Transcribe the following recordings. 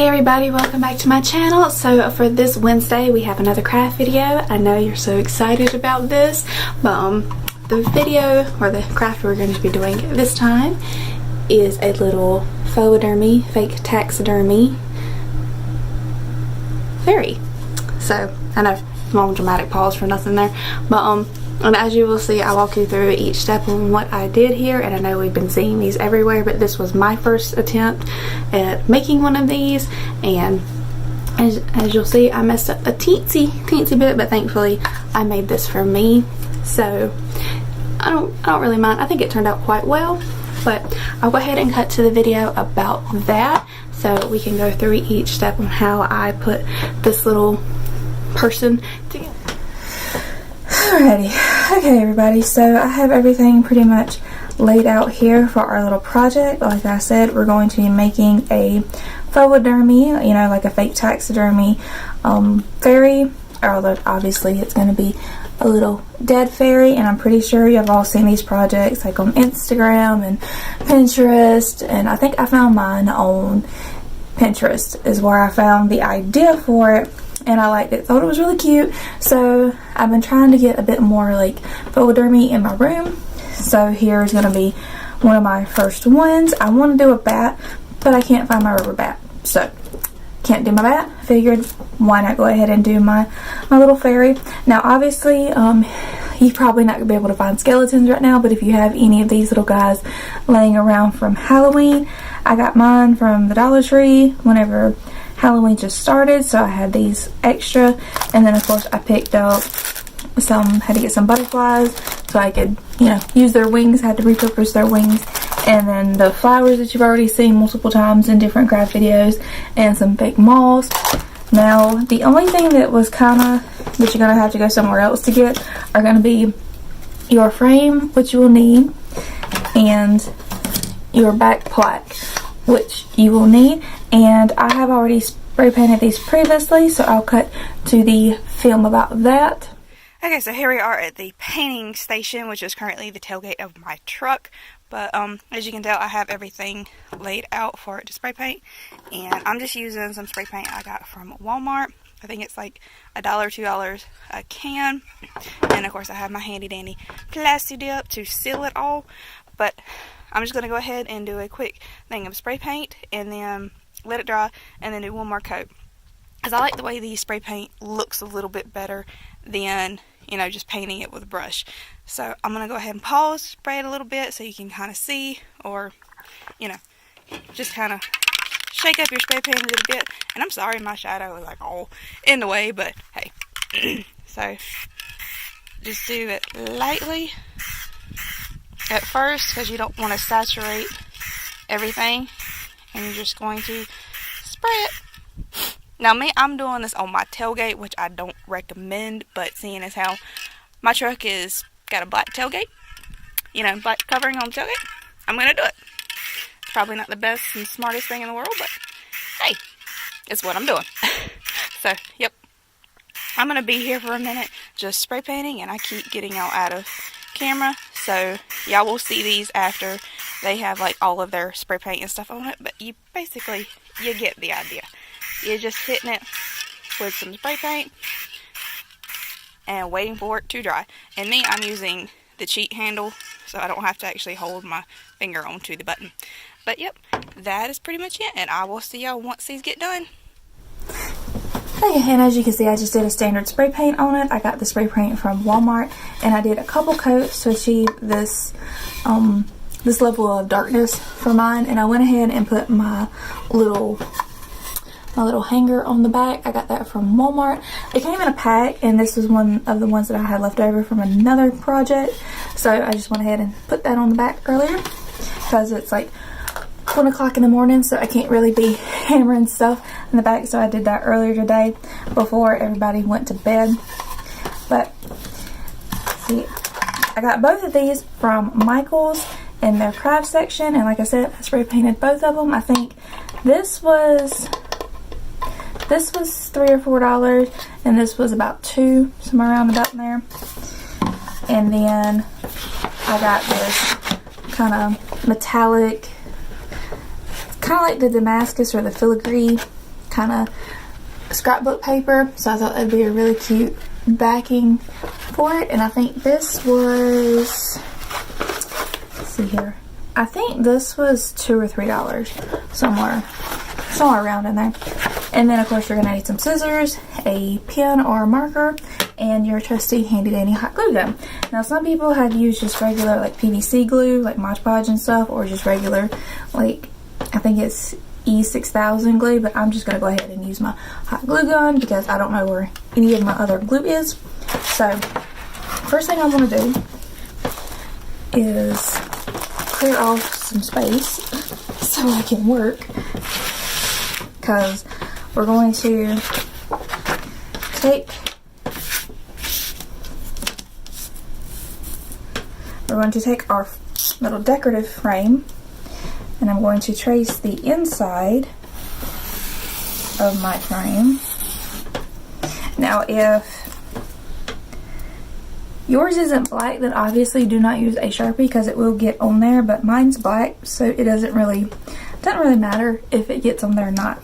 Hey everybody, welcome back to my channel. So for this Wednesday we have another craft video. I know you're so excited about this, but the video or the craft we're going to be doing this time is a little faux taxidermy fairy. So I know, small dramatic pause for nothing there, but and as you will see, I walk you through each step on what I did here, and I know we've been seeing these everywhere, but this was my first attempt at making one of these, and as you'll see, I messed up a teensy bit, but thankfully I made this for me, so I don't really mind. I think it turned out quite well, but I'll go ahead and cut to the video about that so we can go through each step on how I put this little person together. Alrighty, okay everybody, so I have everything pretty much laid out here for our little project. Like I said, we're going to be making a faux taxidermy, you know, like a fake taxidermy fairy, although obviously it's going to be a little dead fairy, and I'm pretty sure you've all seen these projects like on Instagram and Pinterest, and I think I found mine on Pinterest is where I found the idea for it. And I liked it, thought it was really cute, so I've been trying to get a bit more like faux taxidermy in my room. So here's going to be one of my first ones. I want to do a bat, but I can't find my rubber bat, so can't do my bat. Figured why not go ahead and do my little fairy. Now obviously you're probably not going to be able to find skeletons right now, but if you have any of these little guys laying around from Halloween, I got mine from the Dollar Tree whenever Halloween just started, so I had these extra, and then of course I picked up had to get some butterflies so I could, you know, use their wings. I had to repurpose their wings, and then the flowers that you've already seen multiple times in different craft videos, and some fake moths. Now the only thing that was that you're gonna have to go somewhere else to get are gonna be your frame, which you will need, and your back plaque, which you will need. And I have already spray painted these previously, so I'll cut to the film about that. Okay, so here we are at the painting station, which is currently the tailgate of my truck. But as you can tell, I have everything laid out for it to spray paint, and I'm just using some spray paint I got from Walmart. I think it's like $1, $2 a can, and of course I have my handy dandy Plasti Dip to seal it all. But I'm just going to go ahead and do a quick thing of spray paint, and then let it dry, and then do one more coat, because I like the way the spray paint looks a little bit better than, you know, just painting it with a brush. So I'm going to go ahead and pause, spray it a little bit so you can kind of see, or, you know, just kind of shake up your spray paint a little bit. And I'm sorry my shadow is like all in the way, but hey. So just do it lightly at first, because you don't want to saturate everything, and you're just going to spray it. Now me, I'm doing this on my tailgate, which I don't recommend, but seeing as how my truck is got a black tailgate, you know, black covering on the tailgate, I'm gonna do it. It's probably not the best and smartest thing in the world, but hey, it's what I'm doing. So yep, I'm gonna be here for a minute just spray painting, and I keep getting y'all out of camera, so y'all will see these after they have like all of their spray paint and stuff on it. But you basically, you get the idea. You're just hitting it with some spray paint and waiting for it to dry. And me, I'm using the cheat handle, so I don't have to actually hold my finger onto the button. But yep, that is pretty much it, and I will see y'all once these get done. Okay, and as you can see, I just did a standard spray paint on it. I got the spray paint from Walmart, and I did a couple coats to achieve this this level of darkness for mine. And I went ahead and put my little hanger on the back. I got that from Walmart. It came in a pack, and this was one of the ones that I had left over from another project, so I just went ahead and put that on the back earlier, because it's like 1 o'clock in the morning, so I can't really be hammering stuff in the back, so I did that earlier today before everybody went to bed. But see, I got both of these from Michael's in their craft section, and like I said, I spray painted both of them. I think this was $3 or $4, and this was about $2, somewhere around about there. And then I got this kind of metallic, kind of like the Damascus or the filigree kind of scrapbook paper, so I thought that'd be a really cute backing for it. And I think this was, let's see here, I think this was $2 or $3, somewhere around in there. And then of course you're gonna need some scissors, a pen or a marker, and your trusty handy dandy hot glue gun. Now some people have used just regular like PVC glue, like Mod Podge and stuff, or just regular, like I think it's E6000 glue, but I'm just gonna go ahead and use my hot glue gun because I don't know where any of my other glue is. So first thing I want to do is clear off some space so I can work, because we're going to take our little decorative frame, and I'm going to trace the inside of my frame. Now if yours isn't black, then obviously do not use a Sharpie because it will get on there, but mine's black, so it doesn't really matter if it gets on there or not.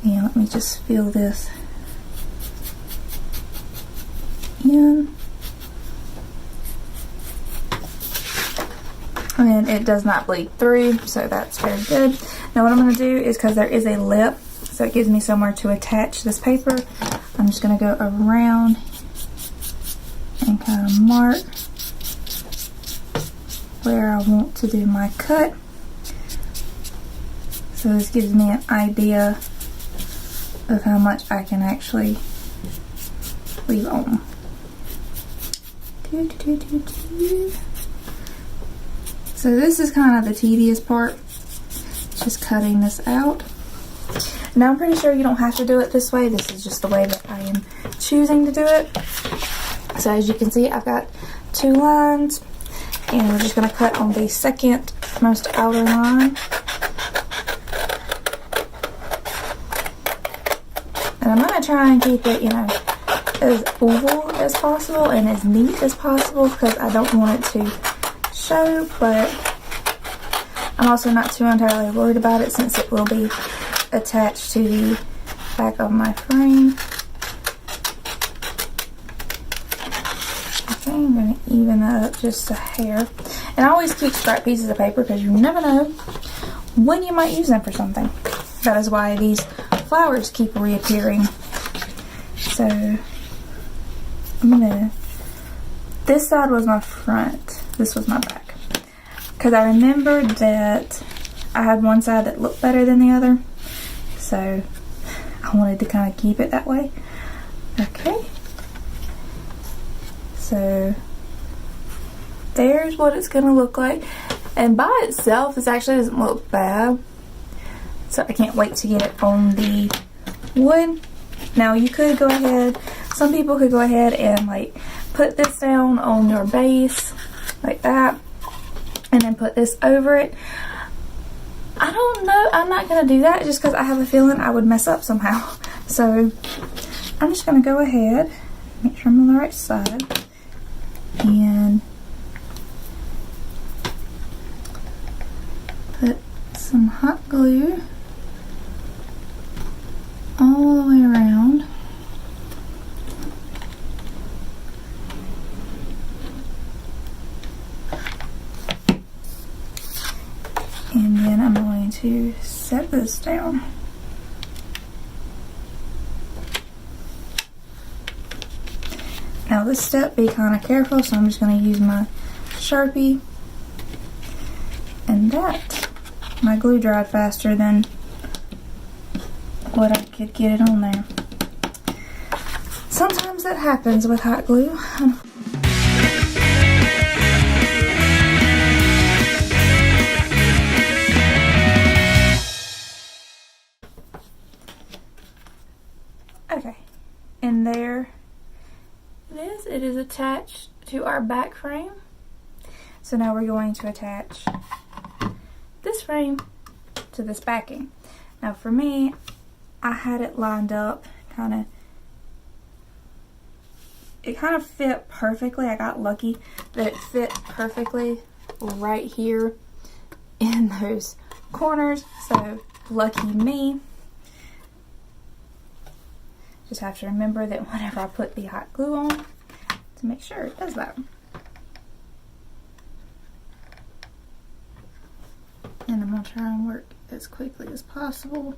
And let me just fill this in. And it does not bleed through, so that's very good. Now what I'm going to do is, because there is a lip, so it gives me somewhere to attach this paper, I'm just going to go around and kind of mark where I want to do my cut. So this gives me an idea of how much I can actually leave on. So this is kind of the tedious part, just cutting this out. Now I'm pretty sure you don't have to do it this way. This is just the way that I am choosing to do it. So as you can see, I've got 2 lines, and we're just going to cut on the second most outer line. And I'm going to try and keep it, you know, as oval as possible and as neat as possible, because I don't want it to show, but I'm also not too entirely worried about it since it will be attached to the back of my frame. Okay, I'm going to even that up just a hair. And I always keep scrap pieces of paper because you never know when you might use them for something. That is why these flowers keep reappearing. So I'm gonna, this side was my front, this was my back, because I remembered that I had one side that looked better than the other, so I wanted to kind of keep it that way. Okay, so there's what it's gonna look like, and by itself this actually doesn't look bad, so I can't wait to get it on the wood. Now you could go ahead, some people could go ahead and like put this down on your base like that and then put this over it. I don't know, I'm not going to do that just because I have a feeling I would mess up somehow. So I'm just going to go ahead, make sure I'm on the right side, and put some hot glue all the way around. And then I'm going to set this down. Now this step, be kind of careful, so I'm just going to use my Sharpie, and that, my glue dried faster than what I could get it on there. Sometimes that happens with hot glue. Okay, and there it is. It is attached to our back frame. So now we're going to attach this frame to this backing. Now for me, I had it lined up it kind of fit perfectly. I got lucky that it fit perfectly right here in those corners, so lucky me. Just have to remember that whenever I put the hot glue on, to make sure it does that. And I'm going to try and work as quickly as possible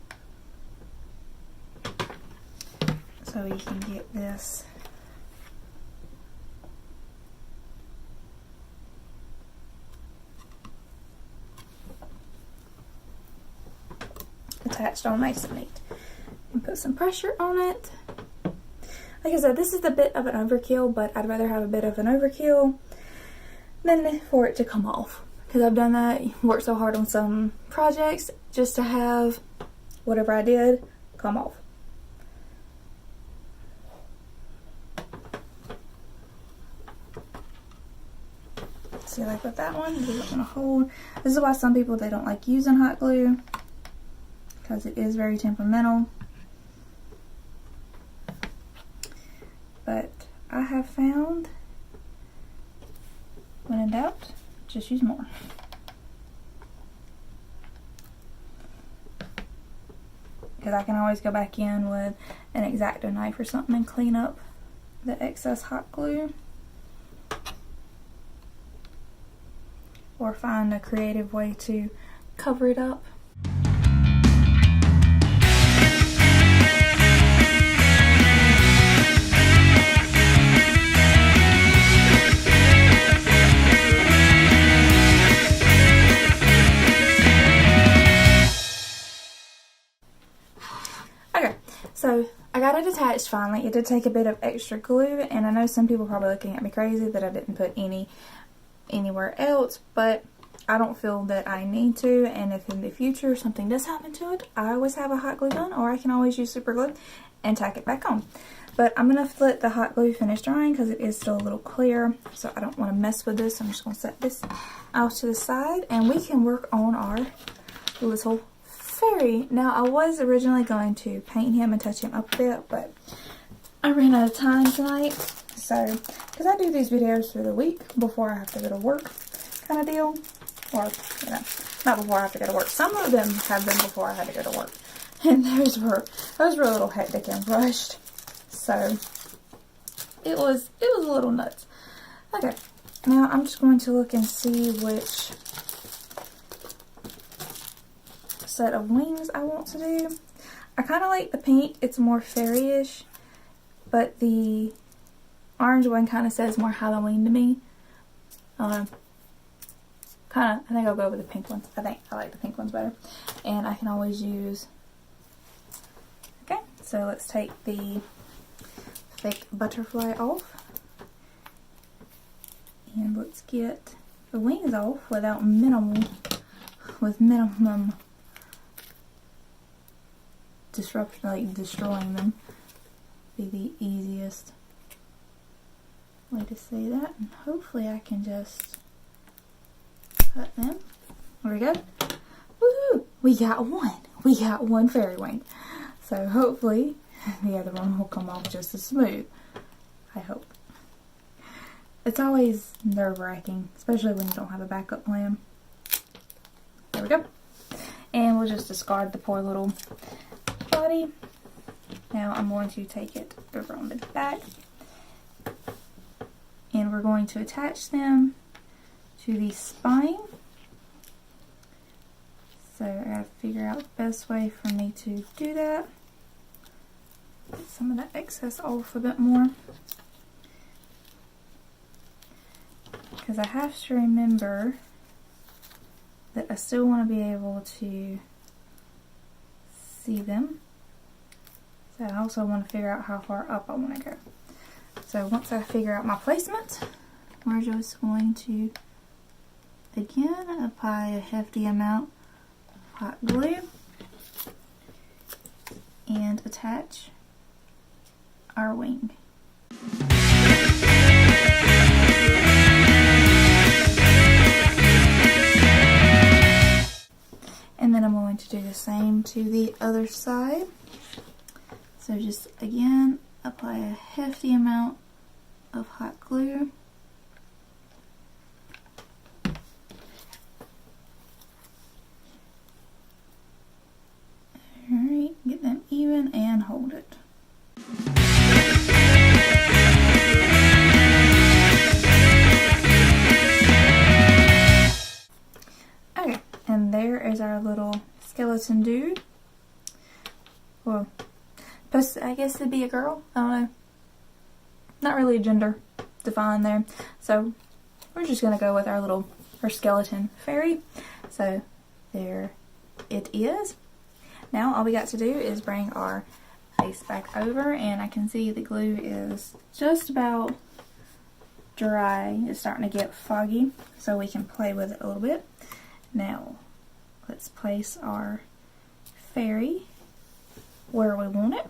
so we can get this attached on nice and neat. And put some pressure on it. Like I said, this is a bit of an overkill, but I'd rather have a bit of an overkill than for it to come off. Because I've done that, worked so hard on some projects just to have whatever I did come off. See, like with that one, it's not gonna hold. This is why some people, they don't like using hot glue, because it is very temperamental. But I have found, when in doubt, just use more. Because I can always go back in with an X-Acto knife or something and clean up the excess hot glue. Or find a creative way to cover it up. Okay, so I got it attached finally. It did take a bit of extra glue, and I know some people are probably looking at me crazy that I didn't put any anywhere else, but I don't feel that I need to, and if in the future something does happen to it, I always have a hot glue gun, or I can always use super glue and tack it back on. But I'm going to let the hot glue finish drying because it is still a little clear, so I don't want to mess with this. I'm just going to set this out to the side, and we can work on our little fairy. Now, I was originally going to paint him and touch him up a bit, but I ran out of time tonight. So, because I do these videos through the week before I have to go to work kind of deal. Or, you know, not before I have to go to work. Some of them have been before I had to go to work. And those were a little hectic and rushed. So, it was a little nuts. Okay, now I'm just going to look and see which set of wings I want to do. I kind of like the pink. It's more fairy-ish. But the orange one kind of says more Halloween to me. I think I'll go with the pink ones. I like the pink ones better. And I can always use... Okay, so let's take the fake butterfly off. And let's get the wings off with minimum disruption, like destroying them. Be the easiest way to say that, and hopefully I can just cut them. There we go. Woohoo! We got one fairy wing. So hopefully the other one will come off just as smooth. I hope. It's always nerve-wracking, especially when you don't have a backup plan. There we go. And we'll just discard the poor little body. Now I'm going to take it over on the back, and we're going to attach them to the spine. So I gotta figure out the best way for me to do that. Get some of that excess off a bit more, because I have to remember that I still want to be able to see them. So I also want to figure out how far up I want to go. So once I figure out my placement, we're just going to again apply a hefty amount of hot glue and attach our wing. And then I'm going to do the same to the other side. So just again apply a hefty amount of hot glue. Alright, get them even and hold it. I guess to be a girl. I don't know. Not really a gender defined there. So we're just gonna go with our skeleton fairy. So there it is. Now all we got to do is bring our base back over, and I can see the glue is just about dry. It's starting to get foggy, so we can play with it a little bit. Now let's place our fairy where we want it.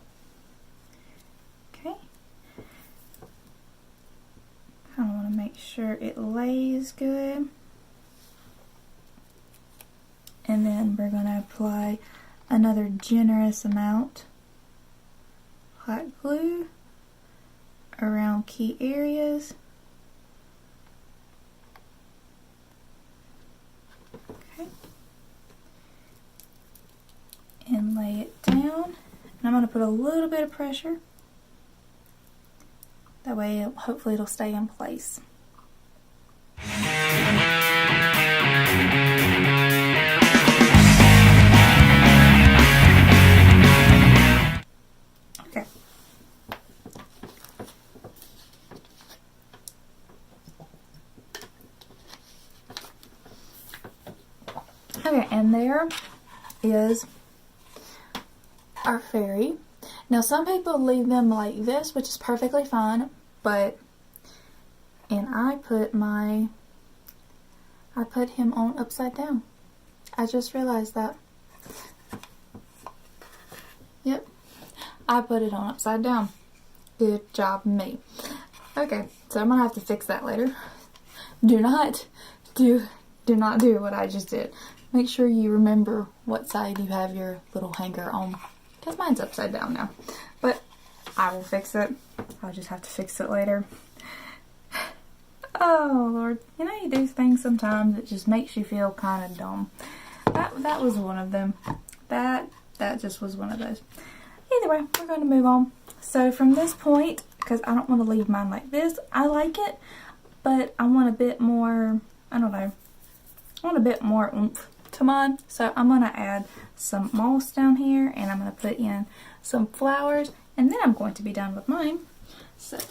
Okay. I want to make sure it lays good. And then we're going to apply another generous amount of hot glue around key areas. Okay. And lay it down. And I'm going to put a little bit of pressure. That way, hopefully it'll stay in place. Okay. Okay, and there is our fairy. Now some people leave them like this, which is perfectly fine, and I put him on upside down. I just realized that. Yep, I put it on upside down. Good job, me. Okay, so I'm gonna have to fix that later. Do not do what I just did. Make sure you remember what side you have your little hanger on, because mine's upside down now. But I will fix it. I'll just have to fix it later. Oh Lord, you know, you do things sometimes that just makes you feel kind of dumb. That was one of them. That just was one of those. Either way, we're going to move on. So from this point, because I don't want to leave mine like this, I like it, but I want a bit more, I don't know, I want a bit more oomph to mine. So I'm going to add some moss down here, and I'm going to put in some flowers, and then I'm going to be done with mine. So I'm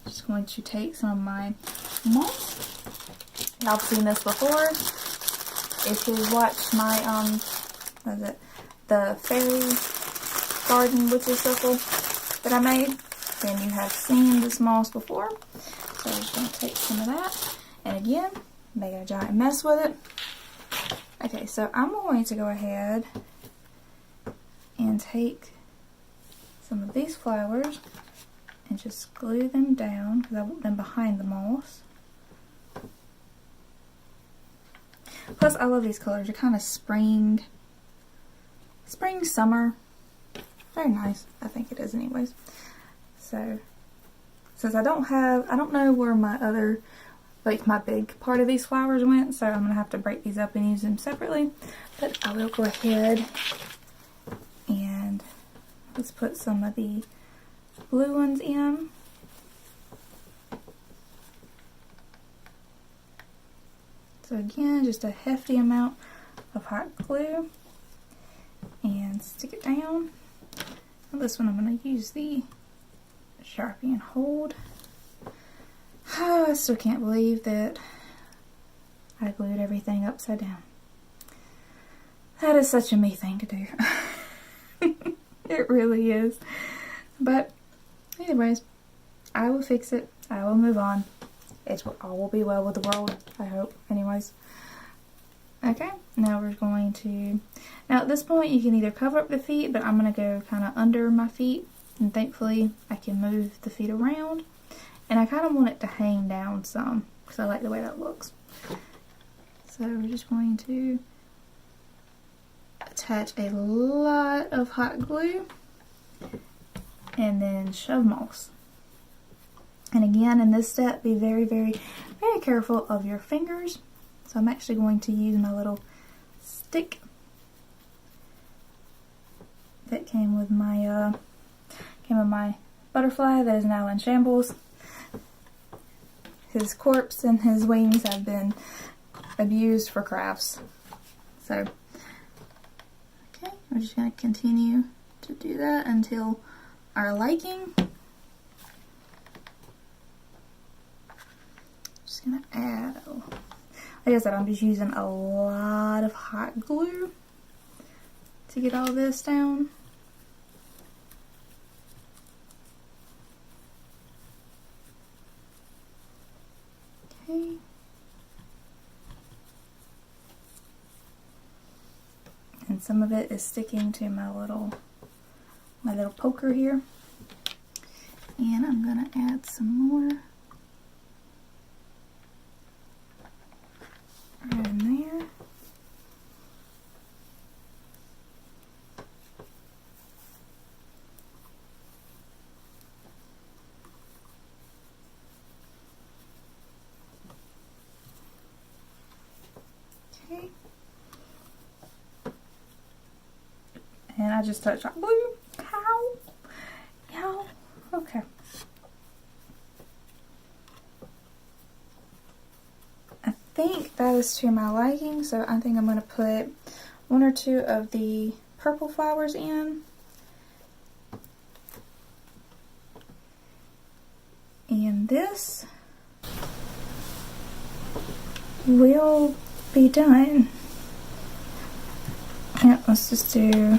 just going to take some of my moss. Y'all have seen this before. If you watch my what is it, the fairy garden witchy circle that I made, then you have seen this moss before. So I'm just going to take some of that, and again, make a giant mess with it. Okay, so I'm going to go ahead and take some of these flowers and just glue them down, because I want them behind the moss. Plus, I love these colors. They're kind of spring, summer. Very nice. I think it is anyways. So, since I don't know where my other, like my big part of these flowers went, so I'm going to have to break these up and use them separately. But I will go ahead and let's put some of the blue ones in. So again, just a hefty amount of hot glue, and stick it down. Now this one I'm going to use the Sharpie and hold. Oh, I still can't believe that I glued everything upside down. That is such a me thing to do. It really is. But anyways, I will fix it. I will move on. All will be well with the world, I hope. Anyways. Okay, now we're going to... Now at this point you can either cover up the feet, but I'm going to go kind of under my feet. And thankfully I can move the feet around. And I kind of want it to hang down some, because I like the way that looks. So we're just going to attach a lot of hot glue. And then shove moss. And again, in this step, be very, very, very careful of your fingers. So I'm actually going to use my little stick that came with my butterfly that is now in shambles. His corpse and his wings have been abused for crafts. So, okay, we're just going to continue to do that until our liking. Just gonna add, like I said, I'm just using a lot of hot glue to get all this down. Okay. And some of it is sticking to my little poker here. And I'm gonna add some more right in there. Okay. And I just touched that blue. How? How? Okay. I think that is to my liking, so I think I'm going to put 1 or 2 of the purple flowers in. And this will be done. Yeah, let's just do,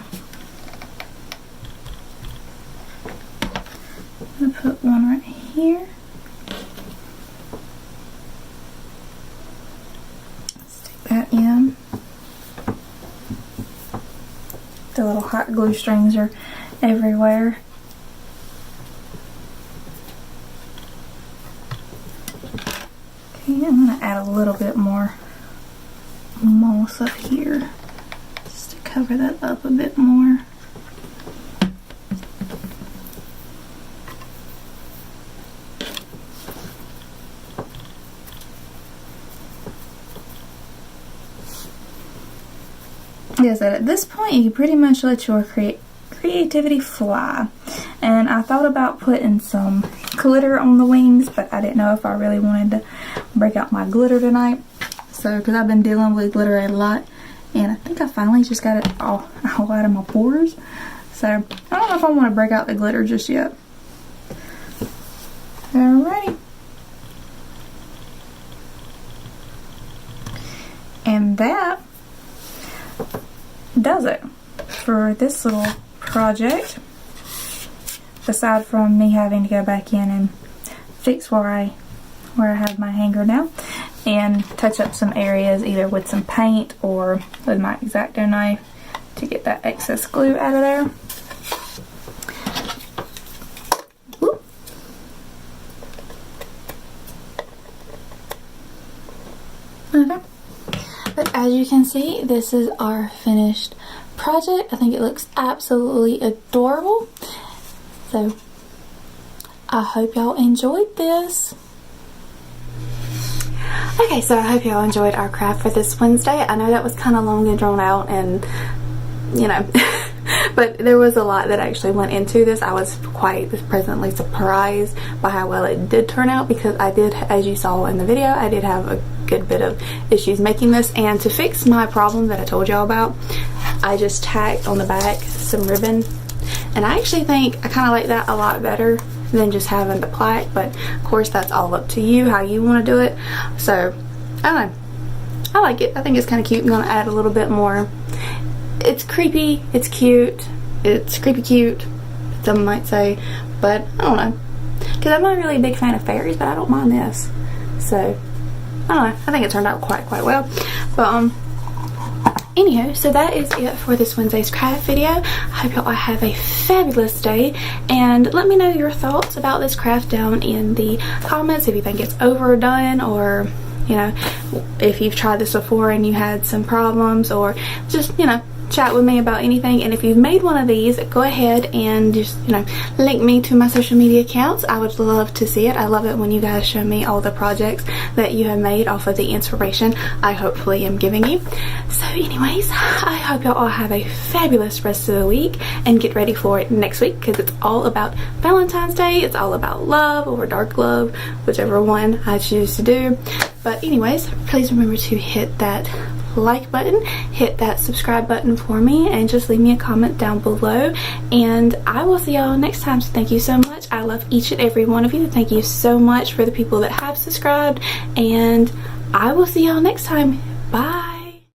I'm going to put one right here. Stick that in. The little hot glue strings are everywhere. Okay, I'm going to add a little bit more moss up here just to cover that up a bit more. Like I said, at this point you can pretty much let your creativity fly. And I thought about putting some glitter on the wings, but I didn't know if I really wanted to break out my glitter tonight. So, because I've been dealing with glitter a lot, and I think I finally just got it all out of my pores. So, I don't know if I want to break out the glitter just yet. Alrighty. And that does it for this little project. Aside from me having to go back in and fix where I have my hanger now and touch up some areas either with some paint or with my X-Acto knife to get that excess glue out of there. Whoop. Okay. But as you can see, this is our finished project. I think it looks absolutely adorable. So, I hope y'all enjoyed this. Okay, so I hope y'all enjoyed our craft for this Wednesday. I know that was kind of long and drawn out and, you know, but there was a lot that actually went into this. I was quite pleasantly surprised by how well it did turn out because I did, as you saw in the video, I did have a good bit of issues making this. And to fix my problem that I told y'all about, I just tacked on the back some ribbon. And I actually think I kind of like that a lot better than just having the plaque, but of course that's all up to you how you want to do it. So I don't know, I like it. I think it's kind of cute. I'm going to add a little bit more. It's creepy, it's cute, it's creepy cute, some might say, but I don't know, because I'm not really a big fan of fairies, but I don't mind this. So I don't know, I think it turned out quite well. But anywho, so that is it for this Wednesday's craft video. I hope y'all have a fabulous day, and let me know your thoughts about this craft down in the comments if you think it's overdone, or you know, if you've tried this before and you had some problems, or just, you know, chat with me about anything. And if you've made one of these, go ahead and just, you know, link me to my social media accounts. I would love to see it. I love it when you guys show me all the projects that you have made off of the inspiration I hopefully am giving you. So anyways, I hope y'all all have a fabulous rest of the week and get ready for it next week, because it's all about Valentine's Day. It's all about love or dark love, whichever one I choose to do. But anyways, please remember to hit that like button, hit that subscribe button for me, and just leave me a comment down below. And I will see y'all next time. So thank you so much. I love each and every one of you. Thank you so much for the people that have subscribed, and I will see y'all next time. Bye.